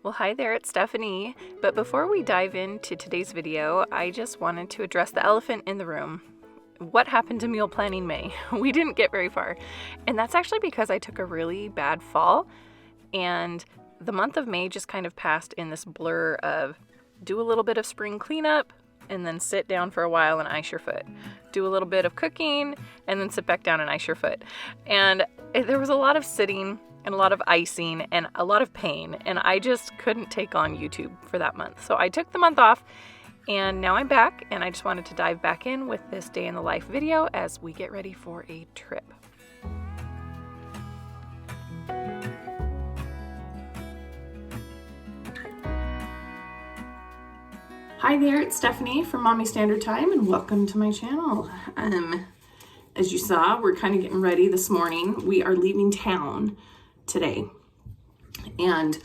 Well, hi there, it's Stephanie. But before we dive into today's video, I just wanted to address the elephant in the room. What happened to meal planning May? We didn't get very far. And that's actually because I took a really bad fall, and the month of May just kind of passed in this blur of do a little bit of spring cleanup and then sit down for a while and ice your foot. Do a little bit of cooking and then sit back down and ice your foot. And there was a lot of sitting and a lot of icing and a lot of pain, and I just couldn't take on YouTube for that month. So I took the month off, and now I'm back, and I just wanted to dive back in with this day in the life video as we get ready for a trip. Hi there, it's Stephanie from Mommy Standard Time, and welcome to my channel. As you saw, we're kind of getting ready this morning. We are leaving town today, and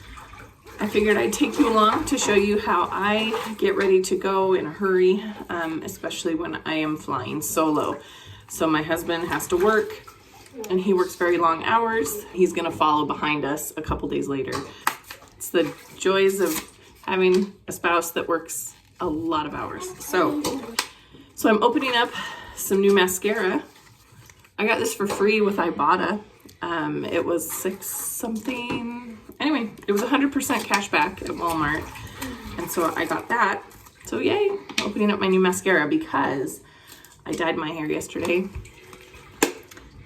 I figured I'd take you along to show you how I get ready to go in a hurry, especially when I am flying solo. So my husband has to work, and he works very long hours. He's gonna follow behind us a couple days later. It's the joys of having a spouse that works a lot of hours. So I'm opening up some new mascara. I got this for free with Ibotta. It was $6 something. Anyway, it was 100% cash back at Walmart. And so I got that. So yay, opening up my new mascara because I dyed my hair yesterday.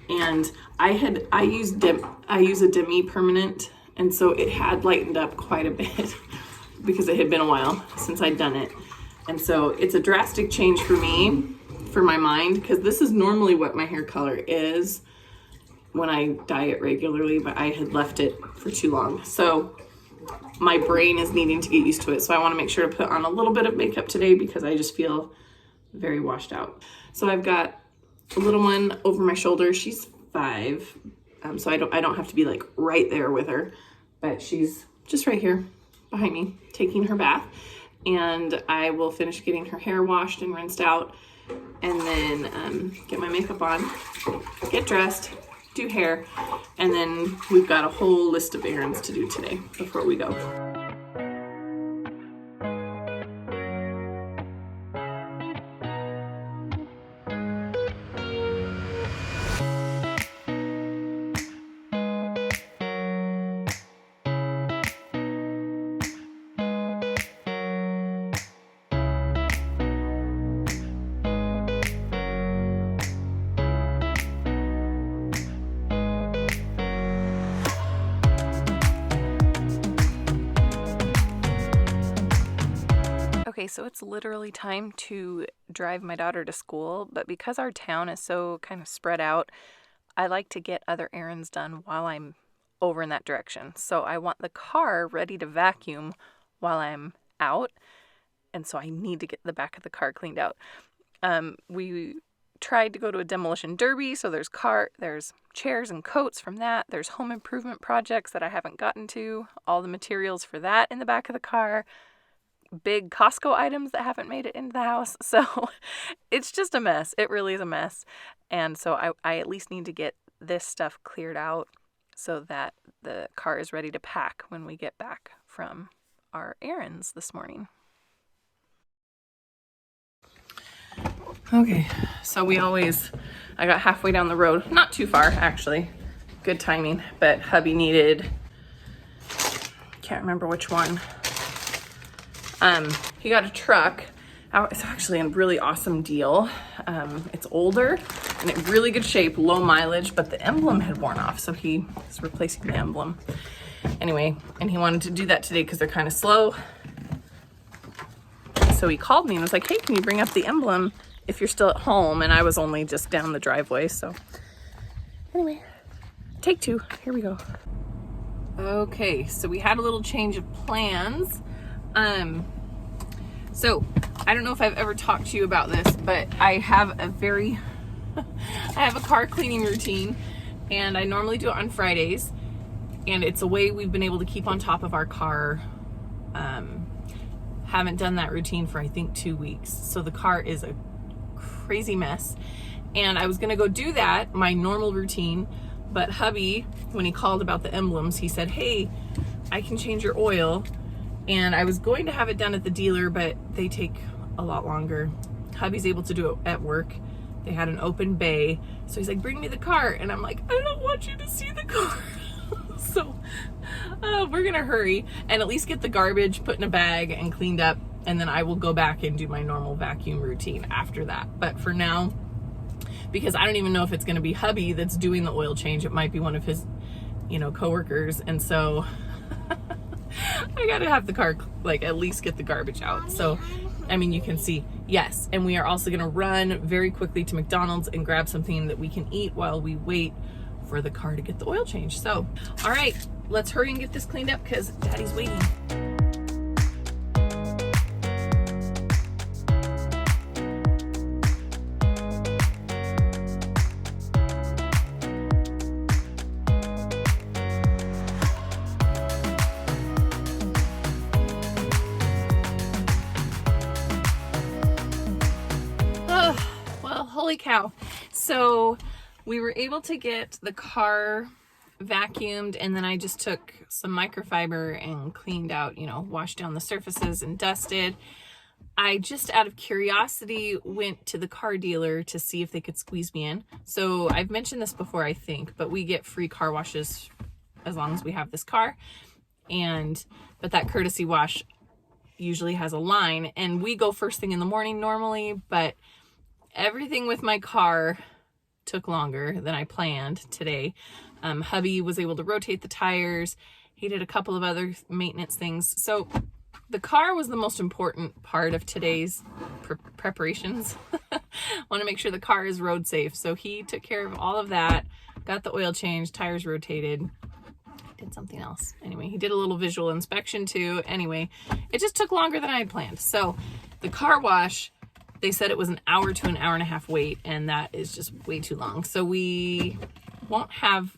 And I use a demi permanent, and so it had lightened up quite a bit because it had been a while since I'd done it. And so it's a drastic change for me, for my mind, because this is normally what my hair color is when I dye it regularly, but I had left it for too long. So my brain is needing to get used to it. So I want to make sure to put on a little bit of makeup today because I just feel very washed out. So I've got a little one over my shoulder. She's 5. So I don't have to be like right there with her, but she's just right here behind me taking her bath. And I will finish getting her hair washed and rinsed out, and then get my makeup on, get dressed, do hair, and then we've got a whole list of errands to do today before we go. Okay, so it's literally time to drive my daughter to school, but because our town is so kind of spread out, I like to get other errands done while I'm over in that direction. So I want the car ready to vacuum while I'm out, and so I need to get the back of the car cleaned out. We tried to go to a demolition derby, so there's chairs and coats from that. There's home improvement projects that I haven't gotten to, all the materials for that in the back of the car. Big Costco items that haven't made it into the house. So it's just a mess. It really is a mess. And so I at least need to get this stuff cleared out so that the car is ready to pack when we get back from our errands this morning. Okay, so I got halfway down the road, not too far actually, good timing, but hubby needed, can't remember which one. He got a truck. It's actually a really awesome deal. It's older and in really good shape, low mileage, but the emblem had worn off, so he is replacing the emblem. Anyway, and he wanted to do that today because they're kind of slow. So he called me and was like, hey, can you bring up the emblem if you're still at home? And I was only just down the driveway, so anyway, take 2, here we go. Okay, so we had a little change of plans. So I don't know if I've ever talked to you about this, but I have a car cleaning routine, and I normally do it on Fridays, and it's a way we've been able to keep on top of our car. Haven't done that routine for I think 2 weeks. So the car is a crazy mess, and I was gonna go do that, my normal routine, but hubby, when he called about the emblems, he said, hey, I can change your oil And I was going to have it done at the dealer, but they take a lot longer. Hubby's able to do it at work. They had an open bay. So he's like, bring me the car. And I'm like, I don't want you to see the car. So we're gonna hurry and at least get the garbage put in a bag and cleaned up. And then I will go back and do my normal vacuum routine after that. But for now, because I don't even know if it's gonna be hubby that's doing the oil change, it might be one of his, coworkers. And so I gotta have the car, like, at least get the garbage out. So, I mean, you can see, yes. And we are also gonna run very quickly to McDonald's and grab something that we can eat while we wait for the car to get the oil change. So, all right, let's hurry and get this cleaned up because Daddy's waiting. Holy cow. So we were able to get the car vacuumed, and then I just took some microfiber and cleaned out, washed down the surfaces and dusted. I just out of curiosity went to the car dealer to see if they could squeeze me in. So I've mentioned this before, I think, but we get free car washes as long as we have this car. But that courtesy wash usually has a line, and we go first thing in the morning normally, but everything with my car took longer than I planned today. Hubby was able to rotate the tires. He did a couple of other maintenance things. So the car was the most important part of today's preparations. Want to make sure the car is road safe. So he took care of all of that, got the oil changed, tires rotated, did something else. Anyway, he did a little visual inspection too. Anyway, it just took longer than I had planned. So the car wash, they said it was an hour to an hour and a half wait, and that is just way too long. So we won't have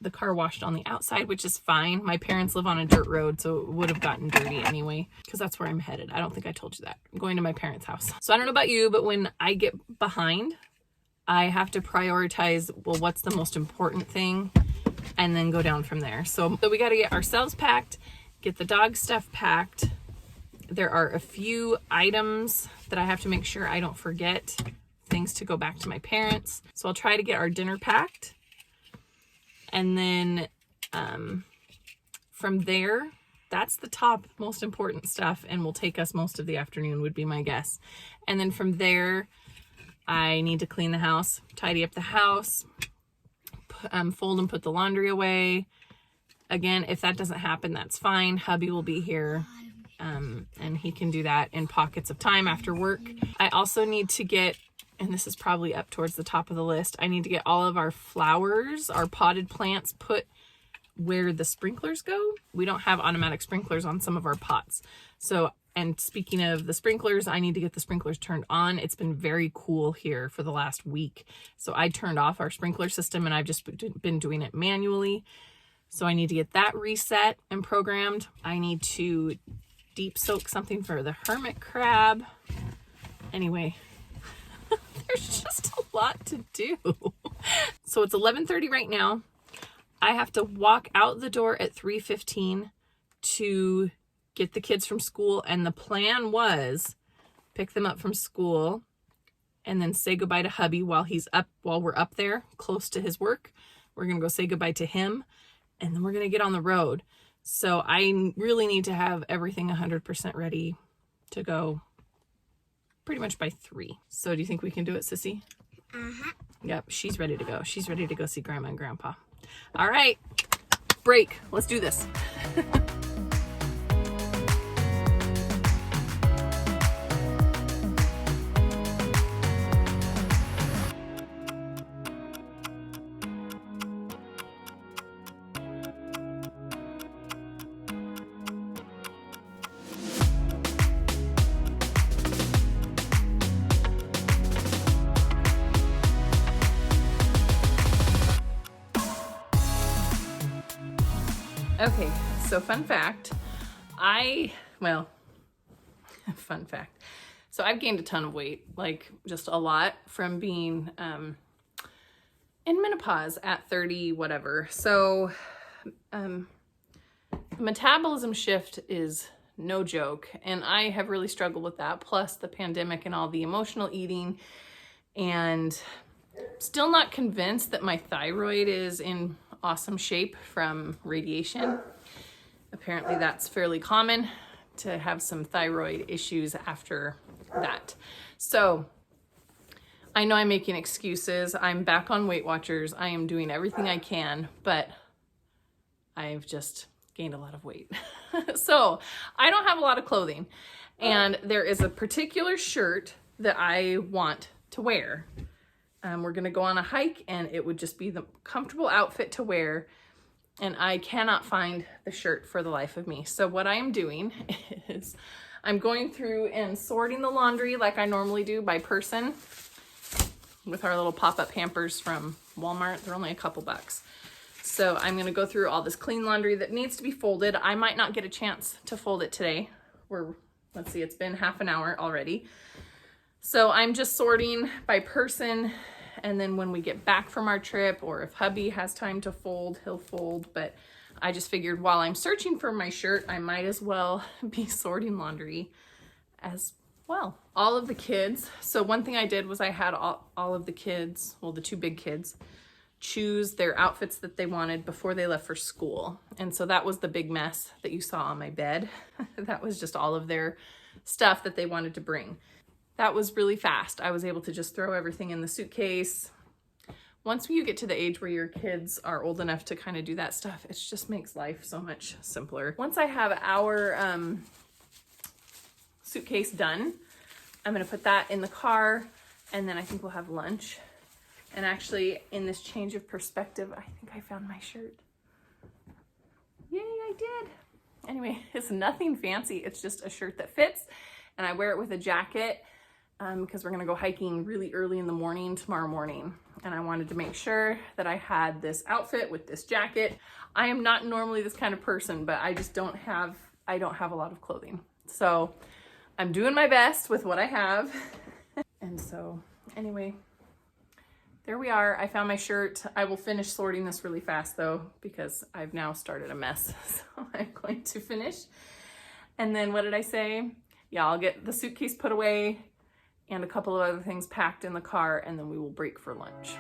the car washed on the outside, which is fine. My parents live on a dirt road, so it would have gotten dirty anyway, because that's where I'm headed. I don't think I told you that. I'm going to my parents' house. So I don't know about you, but when I get behind, I have to prioritize, well, what's the most important thing, and then go down from there. So we got to get ourselves packed, get the dog stuff packed. There are a few items that I have to make sure I don't forget, things to go back to my parents. So I'll try to get our dinner packed. And then from there, that's the top most important stuff, and will take us most of the afternoon, would be my guess. And then from there, I need to clean the house, tidy up the house, fold and put the laundry away. Again, if that doesn't happen, that's fine. Hubby will be here. And he can do that in pockets of time after work. I also need to get, and this is probably up towards the top of the list, I need to get all of our flowers, our potted plants, put where the sprinklers go. We don't have automatic sprinklers on some of our pots. So, and speaking of the sprinklers, I need to get the sprinklers turned on. It's been very cool here for the last week. So I turned off our sprinkler system, and I've just been doing it manually. So I need to get that reset and programmed. I need to deep soak something for the hermit crab. Anyway, there's just a lot to do. So it's 11:30 right now. I have to walk out the door at 3:15 to get the kids from school. And the plan was pick them up from school and then say goodbye to hubby while we're up there close to his work. We're going to go say goodbye to him, and then we're going to get on the road. So I really need to have everything 100% ready to go pretty much by 3. So do you think we can do it, Sissy? Uh-huh. Yep, she's ready to go. She's ready to go see Grandma and Grandpa. All right, break. Let's do this. Okay, so fun fact. Fun fact. So I've gained a ton of weight, like just a lot from being in menopause at 30, whatever. So metabolism shift is no joke. And I have really struggled with that, plus the pandemic and all the emotional eating, and still not convinced that my thyroid is in awesome shape from radiation. Apparently that's fairly common to have some thyroid issues after that. So I know I'm making excuses. I'm back on Weight Watchers. I am doing everything I can, but I've just gained a lot of weight. So I don't have a lot of clothing, and there is a particular shirt that I want to wear. We're gonna go on a hike, and it would just be the comfortable outfit to wear, and I cannot find the shirt for the life of me. So what I am doing is I'm going through and sorting the laundry like I normally do by person with our little pop-up hampers from Walmart. They're only a couple bucks. So I'm gonna go through all this clean laundry that needs to be folded. I might not get a chance to fold it today. Let's see, it's been half an hour already. So I'm just sorting by person, and then when we get back from our trip, or if hubby has time to fold, he'll fold. But I just figured while I'm searching for my shirt, I might as well be sorting laundry as well. All of the kids. So one thing I did was I had all of the kids, well, the two big kids, choose their outfits that they wanted before they left for school. And so that was the big mess that you saw on my bed. That was just all of their stuff that they wanted to bring. That was really fast. I was able to just throw everything in the suitcase. Once you get to the age where your kids are old enough to kind of do that stuff, it just makes life so much simpler. Once I have our suitcase done, I'm gonna put that in the car, and then I think we'll have lunch. And actually, in this change of perspective, I think I found my shirt. Yay, I did. Anyway, it's nothing fancy. It's just a shirt that fits, and I wear it with a jacket because we're gonna go hiking really early in the morning tomorrow morning. And I wanted to make sure that I had this outfit with this jacket. I am not normally this kind of person, but I just don't have a lot of clothing. So I'm doing my best with what I have. And so anyway, there we are. I found my shirt. I will finish sorting this really fast though, because I've now started a mess. So I'm going to finish. And then what did I say? Yeah, I'll get the suitcase put away and a couple of other things packed in the car, and then we will break for lunch.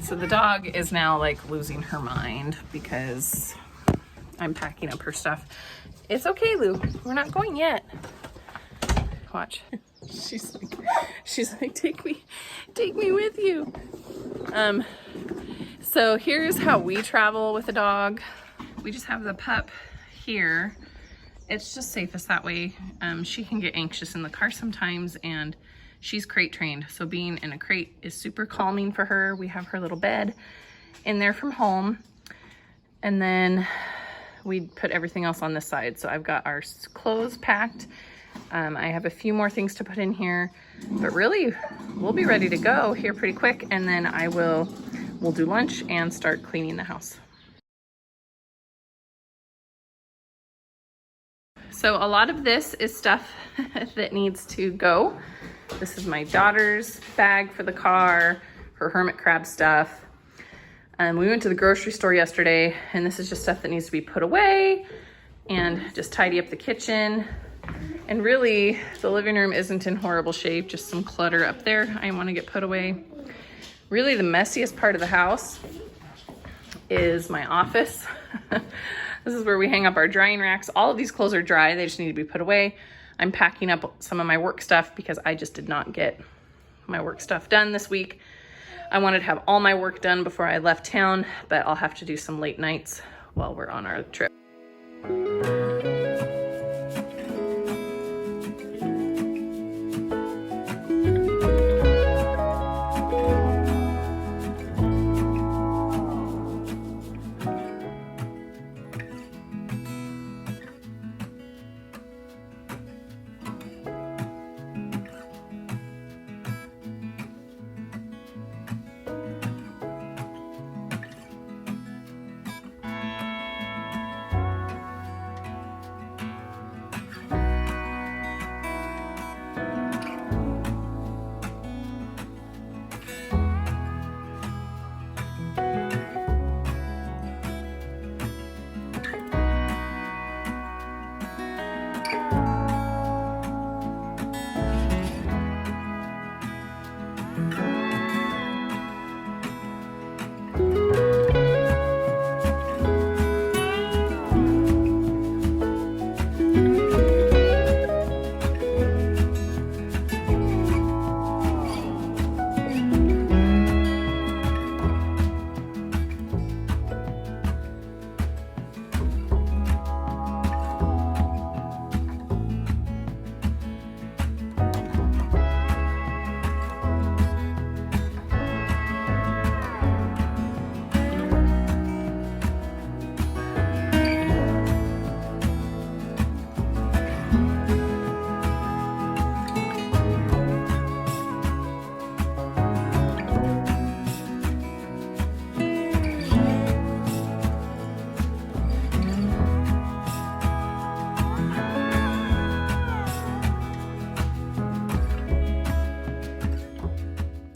So the dog is now like losing her mind because I'm packing up her stuff. It's okay, Lou. We're not going yet. Watch. She's like, take me with you. So here's how we travel with the dog. We just have the pup here. It's just safest that way. She can get anxious in the car sometimes, and she's crate trained. So being in a crate is super calming for her. We have her little bed in there from home. And then we put everything else on this side. So I've got our clothes packed. I have a few more things to put in here, but really we'll be ready to go here pretty quick. And then we'll do lunch and start cleaning the house. So a lot of this is stuff that needs to go. This is my daughter's bag for the car, her hermit crab stuff. We went to the grocery store yesterday, and this is just stuff that needs to be put away and just tidy up the kitchen. And really, the living room isn't in horrible shape, just some clutter up there I want to get put away. Really, the messiest part of the house is my office. This is where we hang up our drying racks. All of these clothes are dry. They just need to be put away. I'm packing up some of my work stuff because I just did not get my work stuff done this week. I wanted to have all my work done before I left town, but I'll have to do some late nights while we're on our trip.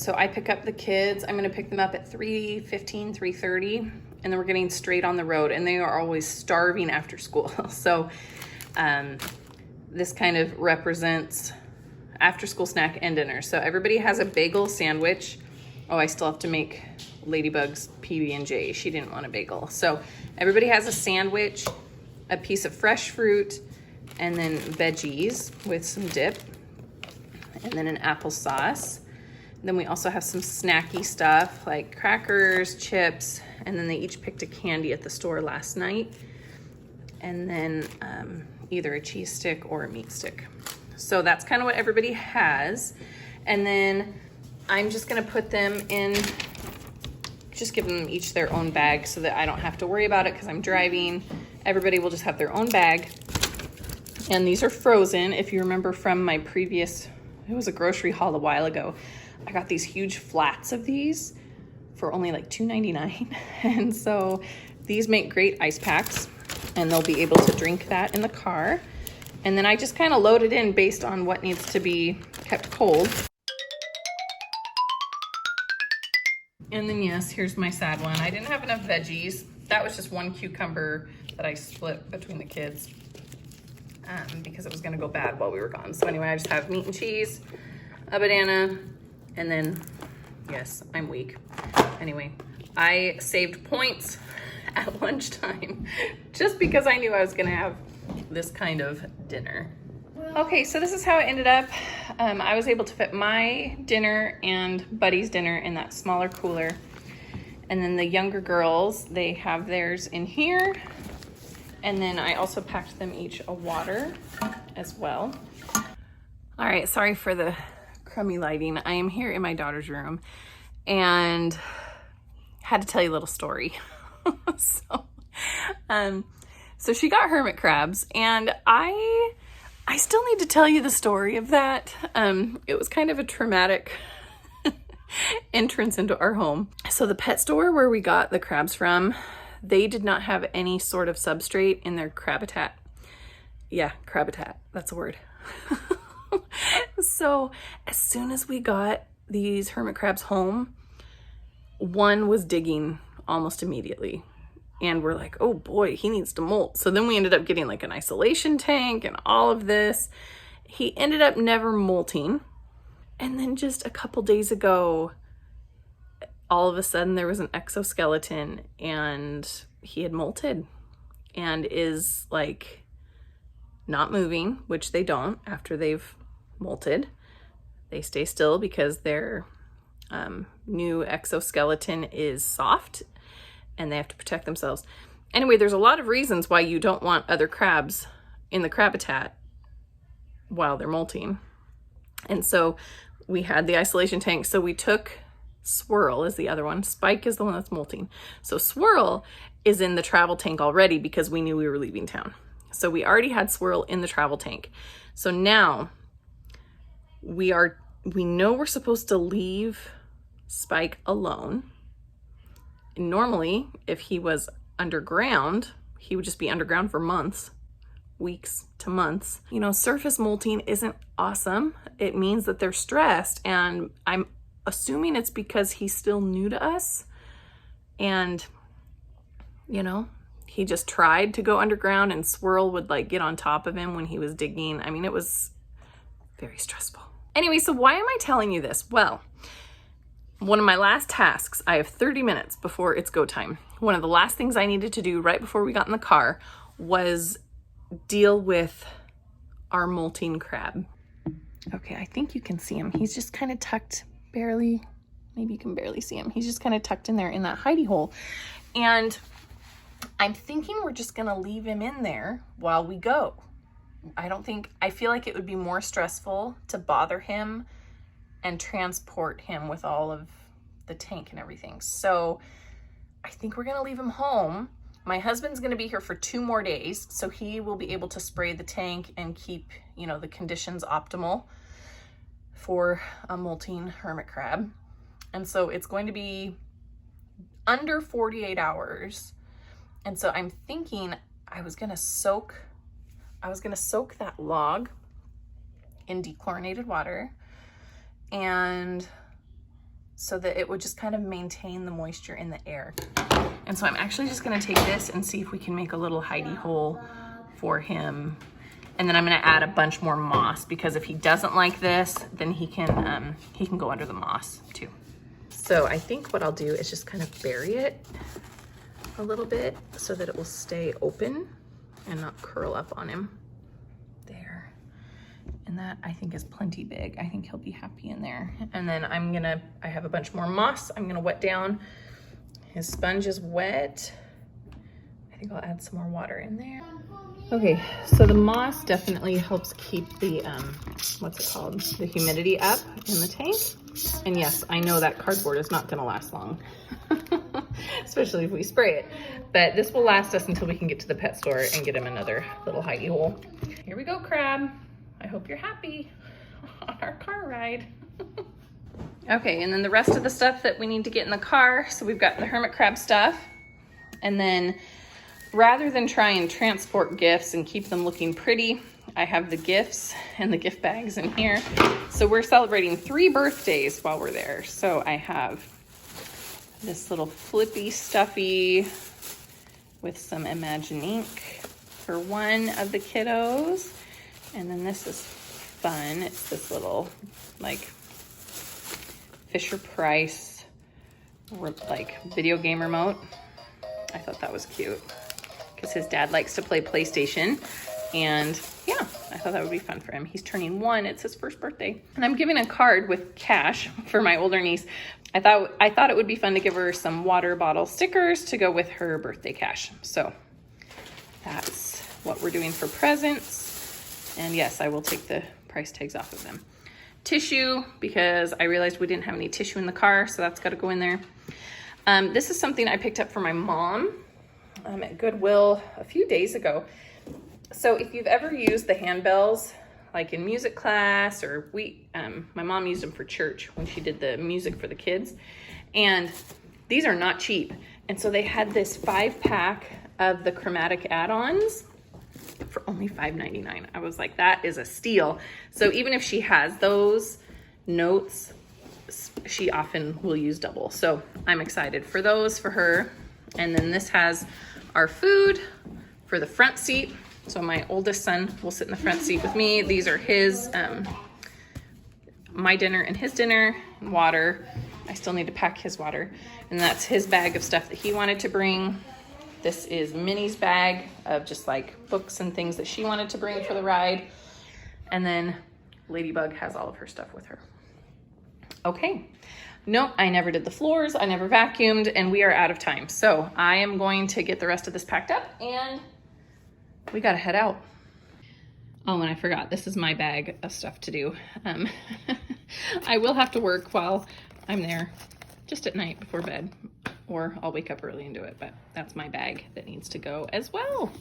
So I pick up the kids. I'm gonna pick them up at 3:15, 3:30, and then we're getting straight on the road, and they are always starving after school. So this kind of represents after school snack and dinner. So everybody has a bagel sandwich. Oh, I still have to make Ladybug's PB&J. She didn't want a bagel. So everybody has a sandwich, a piece of fresh fruit, and then veggies with some dip, and then an applesauce. Then we also have some snacky stuff like crackers, chips, and then they each picked a candy at the store last night. And then either a cheese stick or a meat stick. So that's kind of what everybody has. And then I'm just gonna put them in, just give them each their own bag so that I don't have to worry about it because I'm driving. Everybody will just have their own bag. And these are frozen. If you remember from my previous, it was a grocery haul a while ago, I got these huge flats of these for only like $2.99. And so these make great ice packs, and they'll be able to drink that in the car. And then I just kind of load it in based on what needs to be kept cold. And then yes, here's my sad one. I didn't have enough veggies. That was just one cucumber that I split between the kids because it was gonna go bad while we were gone. So anyway, I just have meat and cheese, a banana, and then, yes, I'm weak. Anyway, I saved points at lunchtime just because I knew I was gonna have this kind of dinner. Okay, so this is how it ended up. I was able to fit my dinner and Buddy's dinner in that smaller cooler. And then the younger girls, they have theirs in here. And then I also packed them each a water as well. All right, sorry for the crummy lighting. I am here in my daughter's room and had to tell you a little story. So she got hermit crabs, and I still need to tell you the story of that. It was kind of a traumatic entrance into our home. So the pet store where we got the crabs from, they did not have any sort of substrate in their crabitat. Yeah, crabitat, that's a word. So as soon as we got these hermit crabs home, one was digging almost immediately. And we're like, oh boy, he needs to molt. So then we ended up getting like an isolation tank and all of this. He ended up never molting. And then just a couple days ago, all of a sudden there was an exoskeleton and he had molted and is like not moving, which they don't after they've molted. They stay still because their new exoskeleton is soft and they have to protect themselves. Anyway, there's a lot of reasons why you don't want other crabs in the crabitat while they're molting. And so we had the isolation tank. So we took Swirl is the other one. Spike is the one that's molting. So Swirl is in the travel tank already because we knew we were leaving town. So we already had Swirl in the travel tank. So now we know we're supposed to leave Spike alone. Normally, if he was underground, he would just be underground for months, weeks to months. You know, surface molting isn't awesome. It means that they're stressed, and I'm assuming it's because he's still new to us. And, you know, he just tried to go underground and Swirl would like get on top of him when he was digging. I mean, it was very stressful. Anyway, so why am I telling you this? Well, one of my last tasks, I have 30 minutes before it's go time. One of the last things I needed to do right before we got in the car was deal with our molting crab. Okay, I think you can see him. He's just kind of tucked barely, maybe you can barely see him. He's just kind of tucked in there in that hidey hole. And I'm thinking we're just gonna leave him in there while we go. I feel like it would be more stressful to bother him and transport him with all of the tank and everything. So I think we're gonna leave him home. My husband's gonna be here for 2 more days, so he will be able to spray the tank and keep, you know, the conditions optimal for a molting hermit crab. And so it's going to be under 48 hours. And so I'm thinking I was gonna soak that log in dechlorinated water and so that it would just kind of maintain the moisture in the air. And so I'm actually just gonna take this and see if we can make a little hidey hole for him. And then I'm gonna add a bunch more moss, because if he doesn't like this, then he can go under the moss too. So I think what I'll do is just kind of bury it a little bit so that it will stay open and not curl up on him. There. And that I think is plenty big. I think he'll be happy in there. And then I have a bunch more moss I'm gonna wet down. His sponge is wet. I think I'll add some more water in there. Okay, so the moss definitely helps keep the, what's it called? The humidity up in the tank. And yes, I know that cardboard is not gonna last long, especially if we spray it. But this will last us until we can get to the pet store and get him another little hidey hole. Here we go, Crab. I hope you're happy on our car ride. Okay, and then the rest of the stuff that we need to get in the car. So we've got the hermit crab stuff. And then rather than try and transport gifts and keep them looking pretty, I have the gifts and the gift bags in here. So we're celebrating 3 birthdays while we're there. So I have this little flippy stuffy with some Imagine ink for one of the kiddos. And then this is fun. It's this little like Fisher Price like video game remote. I thought that was cute because his dad likes to play PlayStation, and yeah, I thought that would be fun for him. He's turning 1. It's his first birthday. And I'm giving a card with cash for my older niece. I thought it would be fun to give her some water bottle stickers to go with her birthday cash. So that's what we're doing for presents. And yes, I will take the price tags off of them. Tissue, because I realized we didn't have any tissue in the car, so that's got to go in there. This is something I picked up for my mom at Goodwill a few days ago. So if you've ever used the handbells, like in music class, or my mom used them for church when she did the music for the kids, and these are not cheap. And so they had this 5-pack of the chromatic add-ons for only $5.99. I was like, that is a steal. So even if she has those notes, she often will use double. So I'm excited for those for her. And then this has our food for the front seat. So my oldest son will sit in the front seat with me. These are his, my dinner and his dinner, water. I still need to pack his water. And that's his bag of stuff that he wanted to bring. This is Minnie's bag of just like books and things that she wanted to bring for the ride. And then Ladybug has all of her stuff with her. Okay. Nope, I never did the floors. I never vacuumed, and we are out of time. So I am going to get the rest of this packed up, and we gotta head out. Oh, and I forgot, this is my bag of stuff to do. I will have to work while I'm there, just at night before bed, or I'll wake up early and do it, but that's my bag that needs to go as well.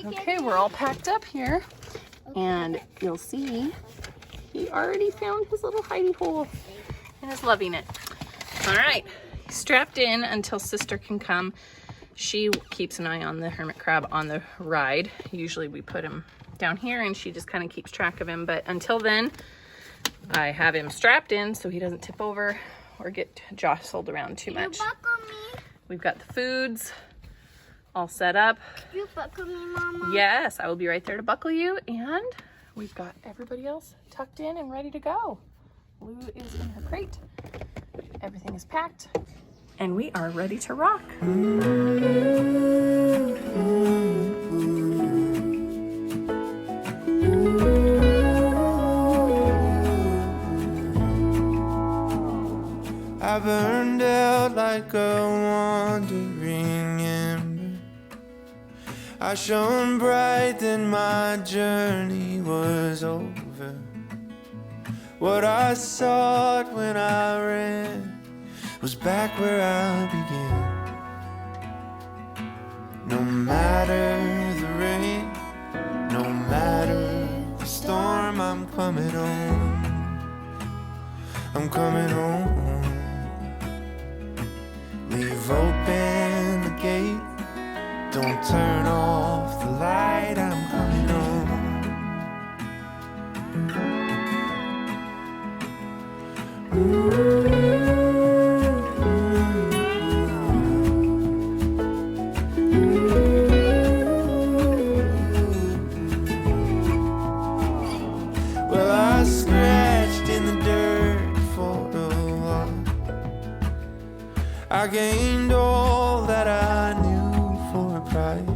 Okay, we're all packed up here, and you'll see he already found his little hidey hole and is loving it. All right, he's strapped in until sister can come. She keeps an eye on the hermit crab on the ride. Usually we put him down here and she just kind of keeps track of him, but until then I have him strapped in so he doesn't tip over or get jostled around too much. You buckle me? We've got the foods all set up. You buckle me, Mama? Yes, I will be right there to buckle you, and we've got everybody else tucked in and ready to go. Lou is in her crate. Everything is packed, and we are ready to rock. I burned out like a wandering ember. I shone bright, then my journey was over. What I sought when I ran was back where I began. No matter the rain, no matter the storm, I'm coming home. I'm coming home. Leave open the gate, don't turn off the light, I'm coming home. Ooh. I gained all that I knew for a price.